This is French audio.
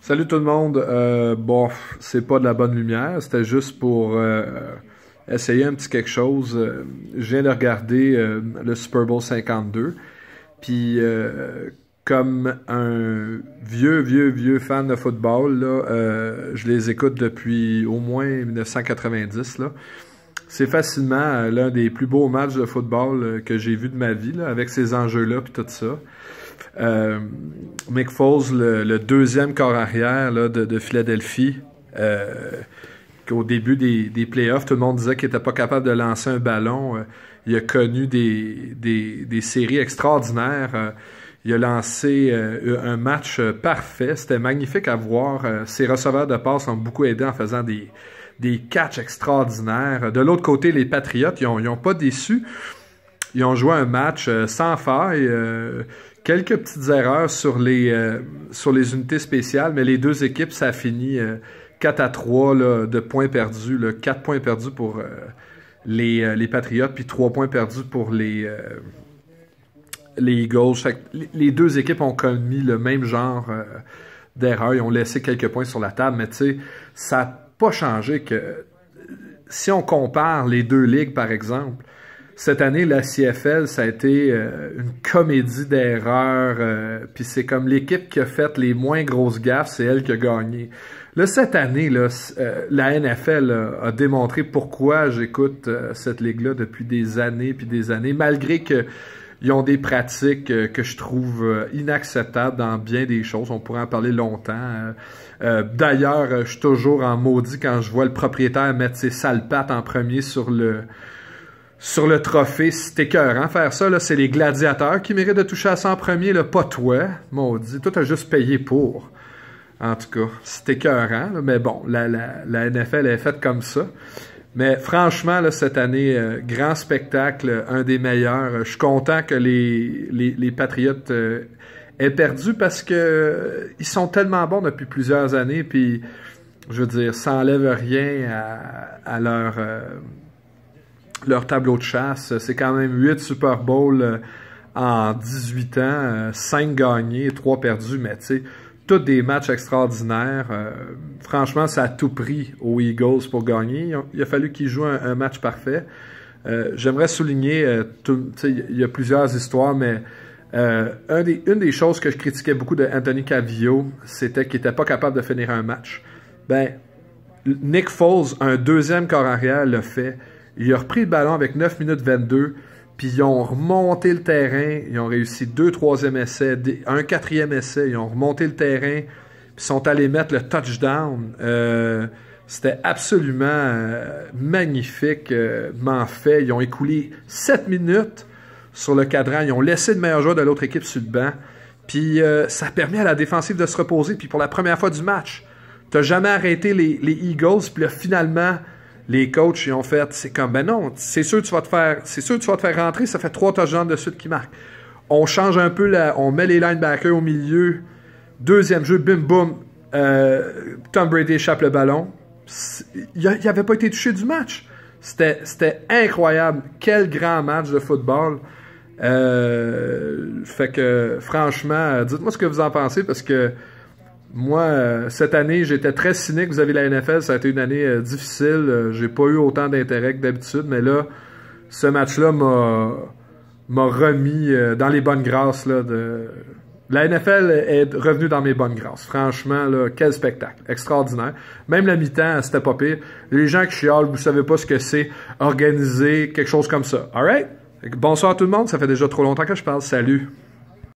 Salut tout le monde. Bon, c'est pas de la bonne lumière, c'était juste pour essayer un petit quelque chose. Je viens de regarder le Super Bowl 52, puis comme un vieux fan de football, là, je les écoute depuis au moins 1990, là. C'est facilement l'un des plus beaux matchs de football que j'ai vu de ma vie, là, avec ces enjeux-là puis tout ça. Nick Foles, le deuxième corps arrière là, de Philadelphie, qu'au début des playoffs, tout le monde disait qu'il n'était pas capable de lancer un ballon. Il a connu des séries extraordinaires. Il a lancé un match parfait. C'était magnifique à voir. Ses receveurs de passe ont beaucoup aidé en faisant des catchs extraordinaires. De l'autre côté, les Patriots, ils ont pas déçu. Ils ont joué un match sans faille. Quelques petites erreurs sur les unités spéciales, mais les deux équipes, ça a fini 4-3 là, de points perdus. Là, 4 points perdus pour les Patriots, puis 3 points perdus pour les Eagles. Les deux équipes ont commis le même genre d'erreurs. Ils ont laissé quelques points sur la table, mais tu sais, ça n'a pas changé que si on compare les deux ligues, par exemple, cette année, la CFL, ça a été une comédie d'erreurs. Puis c'est comme l'équipe qui a fait les moins grosses gaffes, c'est elle qui a gagné. Là, cette année, là, la NFL a démontré pourquoi j'écoute cette ligue-là depuis des années puis des années, malgré qu'ils ont des pratiques que je trouve inacceptables dans bien des choses. On pourrait en parler longtemps. D'ailleurs, je suis toujours en maudit quand je vois le propriétaire mettre ses sales pattes en premier sur le trophée. C'est écœurant faire ça, là. C'est les gladiateurs qui méritent de toucher à 100 premiers, là, pas toi, maudit. Toi, t'as juste payé pour. En tout cas, c'est écœurant, là. Mais bon, la NFL est faite comme ça. Mais franchement, là, cette année, grand spectacle, un des meilleurs. Je suis content que les Patriotes aient perdu parce que ils sont tellement bons depuis plusieurs années, puis je veux dire, ça enlève rien à leur tableau de chasse. C'est quand même 8 Super Bowl en 18 ans, 5 gagnés, 3 perdus, mais tu sais, tous des matchs extraordinaires. Franchement, ça a tout pris aux Eagles pour gagner. Il a fallu qu'ils jouent un match parfait. J'aimerais souligner, il y a plusieurs histoires, mais une des choses que je critiquais beaucoup de Anthony Calvillo, c'était qu'il n'était pas capable de finir un match. Ben, Nick Foles, un deuxième corps arrière, l'a fait. Il a repris le ballon avec 9 minutes 22, puis ils ont remonté le terrain, ils ont réussi 2 troisième essais, un quatrième essai, ils ont remonté le terrain, puis sont allés mettre le touchdown. C'était absolument magnifiquement fait. Ils ont écoulé 7 minutes sur le cadran, ils ont laissé le meilleur joueur de l'autre équipe sur le banc, puis ça permet à la défensive de se reposer, puis pour la première fois du match, t'as jamais arrêté les Eagles, puis là, finalement, les coachs, ils ont fait, c'est comme, ben non, c'est sûr que tu vas te faire rentrer, ça fait 3 touchdowns de suite qui marquent. On change un peu, on met les linebackers au milieu, deuxième jeu, bim, boum, Tom Brady échappe le ballon. Il n'avait pas été touché du match. C'était incroyable. Quel grand match de football. Fait que, franchement, dites-moi ce que vous en pensez, parce que moi, cette année, j'étais très cynique. Vous avez la NFL, ça a été une année difficile. J'ai pas eu autant d'intérêt que d'habitude, mais là, ce match-là m'a remis dans les bonnes grâces. Là, La NFL est revenue dans mes bonnes grâces. Franchement, là, quel spectacle. Extraordinaire. Même la mi-temps, c'était pas pire. Les gens qui chialent, vous savez pas ce que c'est organiser quelque chose comme ça. All right? Bonsoir tout le monde. Ça fait déjà trop longtemps que je parle. Salut!